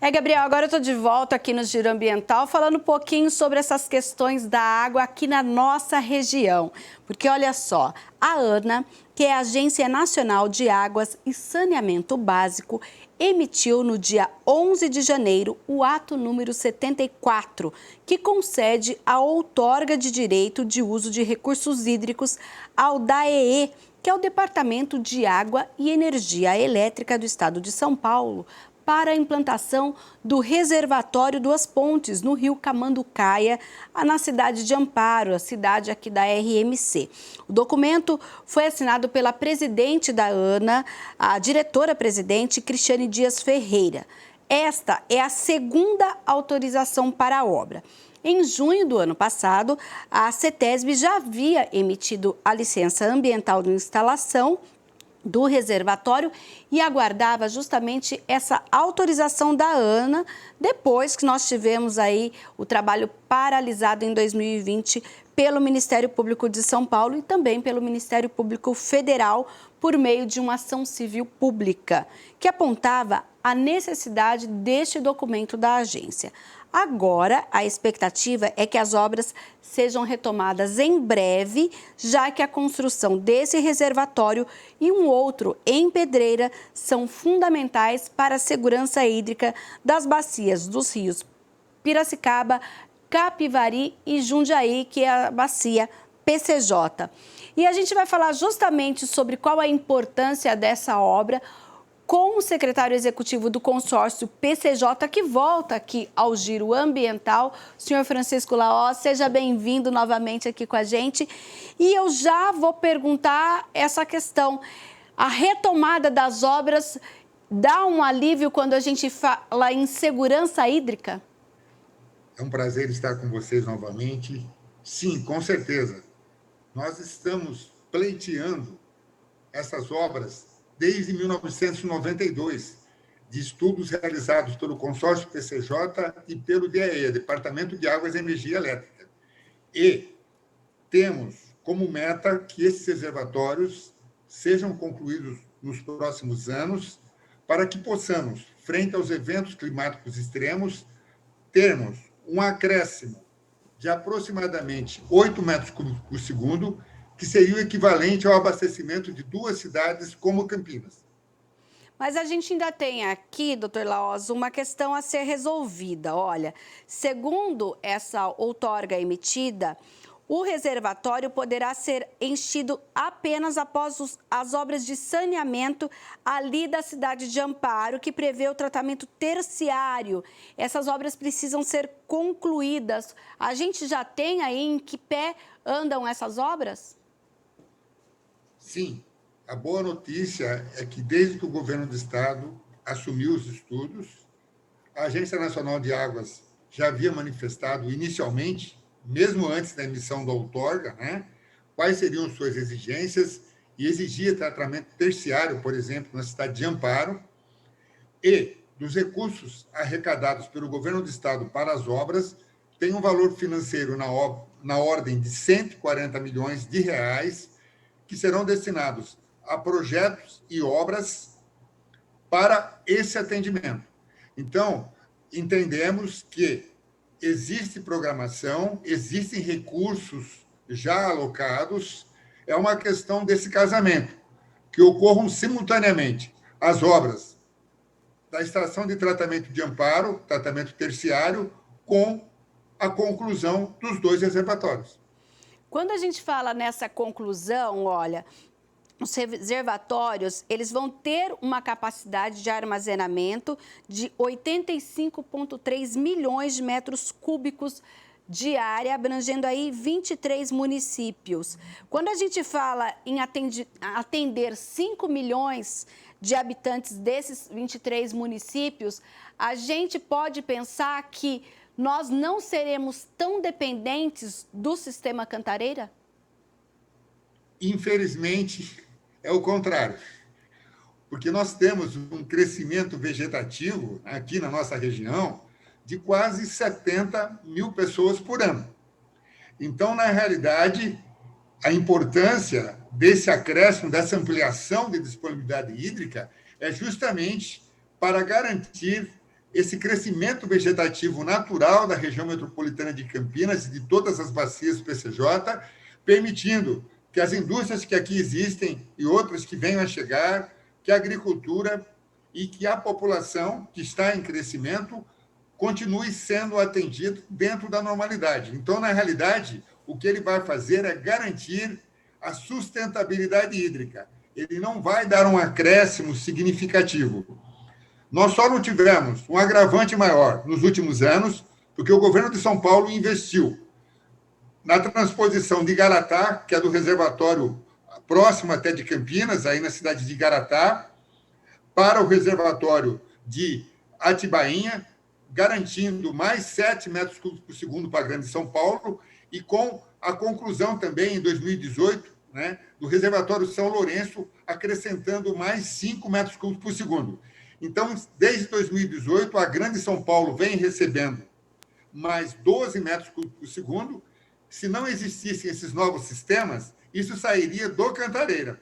Gabriel, agora eu estou de volta aqui no Giro Ambiental falando um pouquinho sobre essas questões da água aqui na nossa região. Porque olha só, a ANA, que é a Agência Nacional de Águas e Saneamento Básico, emitiu no dia 11 de janeiro o ato número 74, que concede a outorga de direito de uso de recursos hídricos ao DAEE, que é o Departamento de Água e Energia Elétrica do Estado de São Paulo, para a implantação do reservatório Duas Pontes, no rio Camanducaia, na cidade de Amparo, a cidade aqui da RMC. O documento foi assinado pela presidente da ANA, a diretora-presidente Cristiane Dias Ferreira. Esta é a segunda autorização para a obra. Em junho do ano passado, a CETESB já havia emitido a licença ambiental de instalação do reservatório e aguardava justamente essa autorização da ANA, depois que nós tivemos aí o trabalho paralisado em 2020 pelo Ministério Público de São Paulo e também pelo Ministério Público Federal por meio de uma ação civil pública, que apontava a necessidade deste documento da agência. Agora, a expectativa é que as obras sejam retomadas em breve, já que a construção desse reservatório e um outro em Pedreira são fundamentais para a segurança hídrica das bacias dos rios Piracicaba, Capivari e Jundiaí, que é a bacia PCJ. E a gente vai falar justamente sobre qual a importância dessa obra com o secretário executivo do consórcio PCJ, que volta aqui ao Giro Ambiental, o senhor Francisco Laó. Seja bem-vindo novamente aqui com a gente. E eu já vou perguntar essa questão. A retomada das obras dá um alívio quando a gente fala em segurança hídrica? É um prazer estar com vocês novamente. Sim, com certeza. Nós estamos pleiteando essas obras desde 1992, de estudos realizados pelo consórcio PCJ e pelo DAE, Departamento de Águas e Energia Elétrica. E temos como meta que esses reservatórios sejam concluídos nos próximos anos, para que possamos, frente aos eventos climáticos extremos, termos um acréscimo de aproximadamente 8 metros cúbicos por segundo, que seria o equivalente ao abastecimento de 2 cidades como Campinas. Mas a gente ainda tem aqui, doutor Laós, uma questão a ser resolvida. Olha, segundo essa outorga emitida, o reservatório poderá ser enchido apenas após as obras de saneamento ali da cidade de Amparo, que prevê o tratamento terciário. Essas obras precisam ser concluídas. A gente já tem aí em que pé andam essas obras? Sim, a boa notícia é que desde que o governo do estado assumiu os estudos, a Agência Nacional de Águas já havia manifestado inicialmente, mesmo antes da emissão da outorga, quais seriam suas exigências e exigia tratamento terciário, por exemplo, na cidade de Amparo, e dos recursos arrecadados pelo governo do estado para as obras, tem um valor financeiro na ordem de 140 milhões de reais, que serão destinados a projetos e obras para esse atendimento. Então, entendemos que existe programação, existem recursos já alocados, é uma questão desse casamento, que ocorram simultaneamente as obras da estação de tratamento de Amparo, tratamento terciário, com a conclusão dos 2 reservatórios. Quando a gente fala nessa conclusão, olha, os reservatórios, eles vão ter uma capacidade de armazenamento de 85,3 milhões de metros cúbicos de área, abrangendo aí 23 municípios. Quando a gente fala em atender 5 milhões de habitantes desses 23 municípios, a gente pode pensar que nós não seremos tão dependentes do sistema Cantareira? Infelizmente, é o contrário, porque nós temos um crescimento vegetativo aqui na nossa região de quase 70 mil pessoas por ano. Então, na realidade, a importância desse acréscimo, dessa ampliação de disponibilidade hídrica, é justamente para garantir esse crescimento vegetativo natural da região metropolitana de Campinas e de todas as bacias PCJ, permitindo que as indústrias que aqui existem e outras que venham a chegar, que a agricultura e que a população que está em crescimento continue sendo atendida dentro da normalidade. Então, na realidade, o que ele vai fazer é garantir a sustentabilidade hídrica. Ele não vai dar um acréscimo significativo. Nós só não tivemos um agravante maior nos últimos anos, porque o governo de São Paulo investiu na transposição de Garatá, que é do reservatório próximo até de Campinas, aí na cidade de Garatá, para o reservatório de Atibainha, garantindo mais 7 metros cúbicos por segundo para a Grande São Paulo, e com a conclusão também, em 2018, né, do reservatório São Lourenço, acrescentando mais 5 metros cúbicos por segundo. Então, desde 2018, a Grande São Paulo vem recebendo mais 12 metros cúbicos por segundo. Se não existissem esses novos sistemas, isso sairia do Cantareira.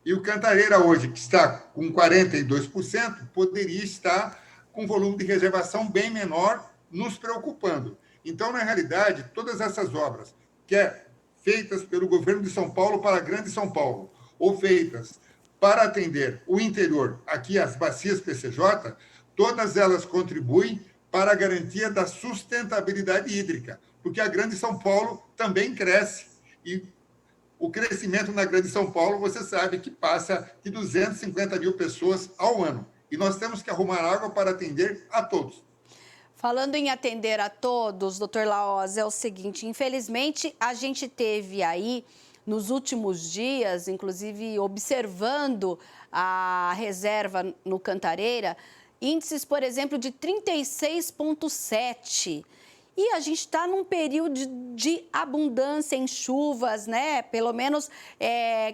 E o Cantareira hoje, que está com 42%, poderia estar com volume de reservação bem menor, nos preocupando. Então, na realidade, todas essas obras, quer feitas pelo governo de São Paulo para a Grande São Paulo, ou feitas para atender o interior, aqui as bacias PCJ, todas elas contribuem para a garantia da sustentabilidade hídrica, porque a Grande São Paulo também cresce, e o crescimento na Grande São Paulo, você sabe que passa de 250 mil pessoas ao ano, e nós temos que arrumar água para atender a todos. Falando em atender a todos, doutor Lahoz, é o seguinte, infelizmente a gente teve aí, nos últimos dias, inclusive observando a reserva no Cantareira, índices, por exemplo, de 36,7. E a gente está num período de abundância em chuvas, né? Pelo menos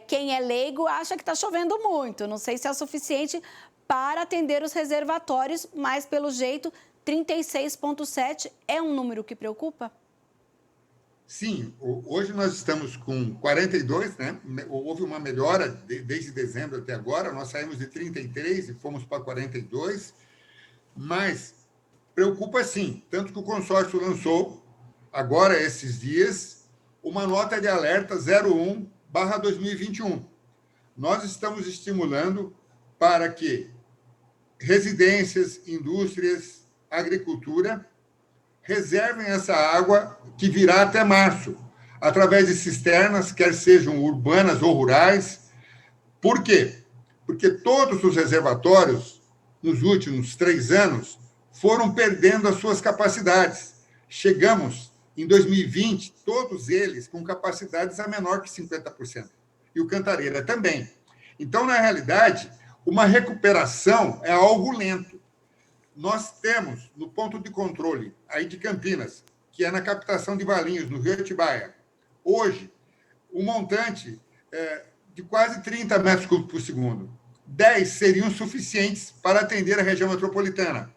quem é leigo acha que está chovendo muito. Não sei se é o suficiente para atender os reservatórios, mas, pelo jeito, 36,7 é um número que preocupa? Sim, hoje nós estamos com 42, né? Houve uma melhora desde dezembro até agora, nós saímos de 33 e fomos para 42, mas preocupa sim, tanto que o consórcio lançou, agora esses dias, uma nota de alerta 01/2021. Nós estamos estimulando para que residências, indústrias, agricultura reservem essa água que virá até março, através de cisternas, quer sejam urbanas ou rurais. Por quê? Porque todos os reservatórios, nos últimos 3 anos, foram perdendo as suas capacidades. Chegamos, em 2020, todos eles com capacidades a menor que 50%. E o Cantareira também. Então, na realidade, uma recuperação é algo lento. Nós temos, no ponto de controle aí de Campinas, que é na captação de Valinhos, no Rio Atibaia, hoje, o montante de quase 30 metros cúbicos por segundo. 10 seriam suficientes para atender a região metropolitana.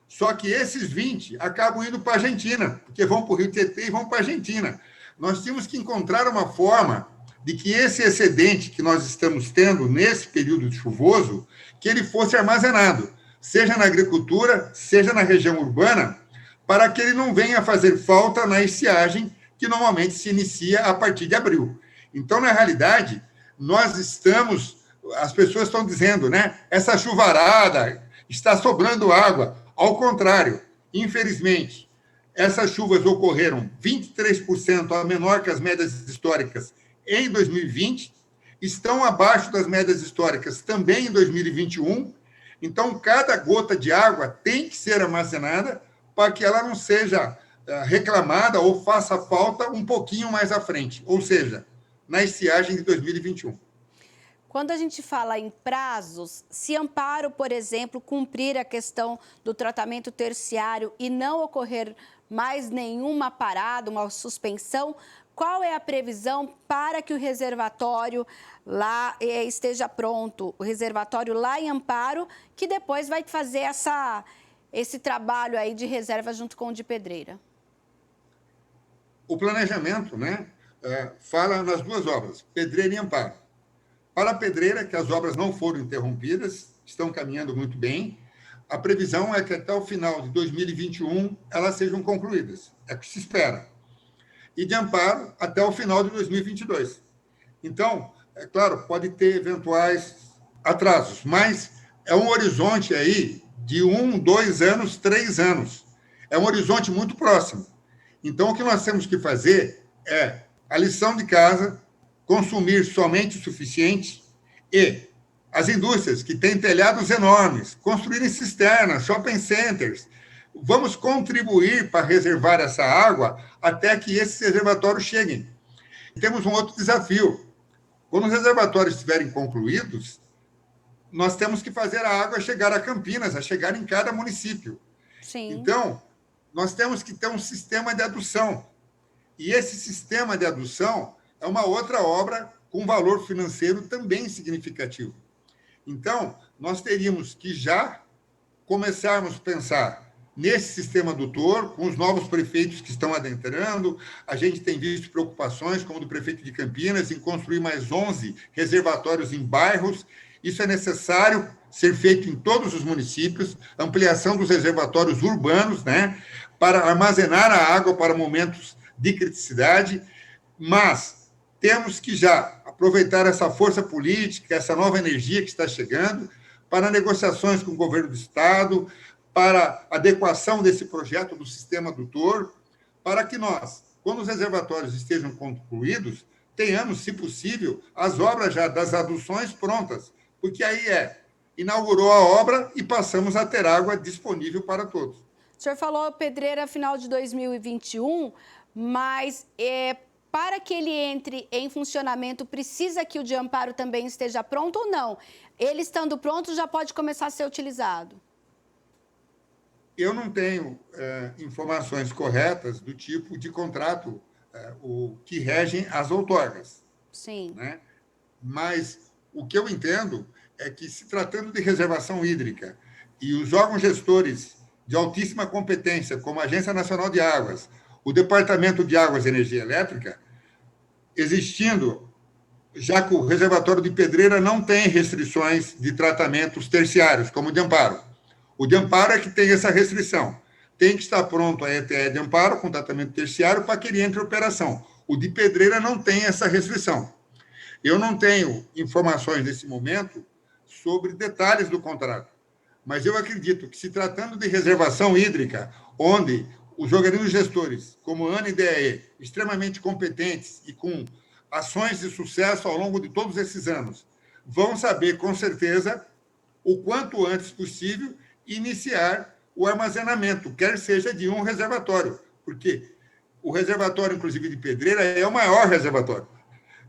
Só que esses 20 acabam indo para a Argentina, porque vão para o Rio Tietê e vão para a Argentina. Nós tínhamos que encontrar uma forma de que esse excedente que nós estamos tendo nesse período chuvoso, que ele fosse armazenado, seja na agricultura, seja na região urbana, para que ele não venha fazer falta na estiagem, que normalmente se inicia a partir de abril. Então, na realidade, as pessoas estão dizendo, né, essa chuvarada, está sobrando água. Ao contrário, infelizmente, essas chuvas ocorreram 23% a menor que as médias históricas em 2020, estão abaixo das médias históricas também em 2021. Então, cada gota de água tem que ser armazenada para que ela não seja reclamada ou faça falta um pouquinho mais à frente, ou seja, na estiagem de 2021. Quando a gente fala em prazos, se Amparo, por exemplo, cumprir a questão do tratamento terciário e não ocorrer mais nenhuma parada, uma suspensão, qual é a previsão para que o reservatório lá esteja pronto, o reservatório lá em Amparo, que depois vai fazer esse trabalho aí de reserva junto com o de Pedreira? O planejamento, né, fala nas duas obras, Pedreira e Amparo. Para a Pedreira, que as obras não foram interrompidas, estão caminhando muito bem. a previsão é que até o final de 2021 elas sejam concluídas. É o que se espera. E de amparo até o final de 2022. Então, é claro, pode ter eventuais atrasos, mas é um horizonte aí de 1, 2 anos, 3 anos. É um horizonte muito próximo. Então, o que nós temos que fazer é a lição de casa, consumir somente o suficiente e as indústrias que têm telhados enormes, construírem cisternas, shopping centers. Vamos contribuir para reservar essa água até que esses reservatórios cheguem. E temos um outro desafio. Quando os reservatórios estiverem concluídos, nós temos que fazer a água chegar a Campinas, a chegar em cada município. Sim. Então, nós temos que ter um sistema de adução. E esse sistema de adução é uma outra obra com valor financeiro também significativo. Então, nós teríamos que já começarmos a pensar nesse sistema adutor, com os novos prefeitos que estão adentrando. A gente tem visto preocupações, como do prefeito de Campinas, em construir mais 11 reservatórios em bairros. Isso é necessário ser feito em todos os municípios, ampliação dos reservatórios urbanos, né, para armazenar a água para momentos de criticidade, mas temos que já aproveitar essa força política, essa nova energia que está chegando, para negociações com o governo do Estado, para adequação desse projeto do sistema adutor, para que nós, quando os reservatórios estejam concluídos, tenhamos, se possível, as obras já das aduções prontas, porque aí inaugurou a obra e passamos a ter água disponível para todos. O senhor falou pedreira final de 2021, mas para que ele entre em funcionamento, precisa que o de amparo também esteja pronto ou não? Ele estando pronto, já pode começar a ser utilizado? Eu não tenho informações corretas do tipo de contrato o que regem as outorgas. Sim. Né? Mas o que eu entendo é que, se tratando de reservação hídrica e os órgãos gestores de altíssima competência, como a Agência Nacional de Águas, o Departamento de Águas e Energia Elétrica, existindo, já que o reservatório de Pedreira não tem restrições de tratamentos terciários, como o de amparo. O de amparo é que tem essa restrição. Tem que estar pronto a ETE de amparo com tratamento terciário para que ele entre em operação. O de Pedreira não tem essa restrição. Eu não tenho informações nesse momento sobre detalhes do contrato, mas eu acredito que, se tratando de reservação hídrica, onde os organismos gestores, como a ANA e DAE, extremamente competentes e com ações de sucesso ao longo de todos esses anos, vão saber, com certeza, o quanto antes possível, iniciar o armazenamento, quer seja de um reservatório, porque o reservatório, inclusive, de Pedreira, é o maior reservatório.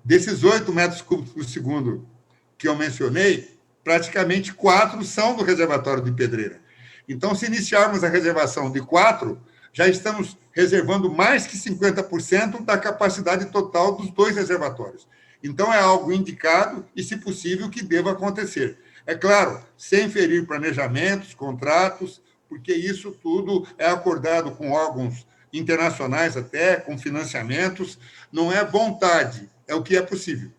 Desses 8 metros cúbicos por segundo que eu mencionei, praticamente 4 são do reservatório de Pedreira. Então, se iniciarmos a reservação de 4, já estamos reservando mais que 50% da capacidade total dos 2 reservatórios. Então, é algo indicado e, se possível, que deva acontecer. É claro, sem ferir planejamentos, contratos, porque isso tudo é acordado com órgãos internacionais até, com financiamentos. Não é vontade, é o que é possível.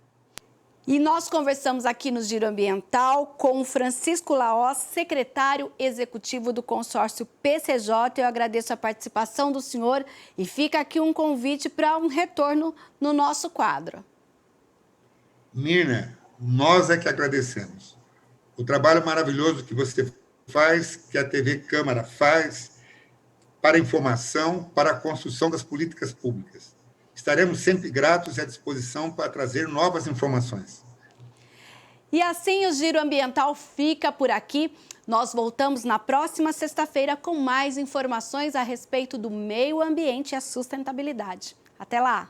E nós conversamos aqui no Giro Ambiental com o Francisco Laós, secretário executivo do consórcio PCJ. Eu agradeço a participação do senhor e fica aqui um convite para um retorno no nosso quadro. Mirna, nós é que agradecemos. O trabalho maravilhoso que você faz, que a TV Câmara faz, para a informação, para a construção das políticas públicas. Estaremos sempre gratos e à disposição para trazer novas informações. E assim o Giro Ambiental fica por aqui. Nós voltamos na próxima sexta-feira com mais informações a respeito do meio ambiente e a sustentabilidade. Até lá!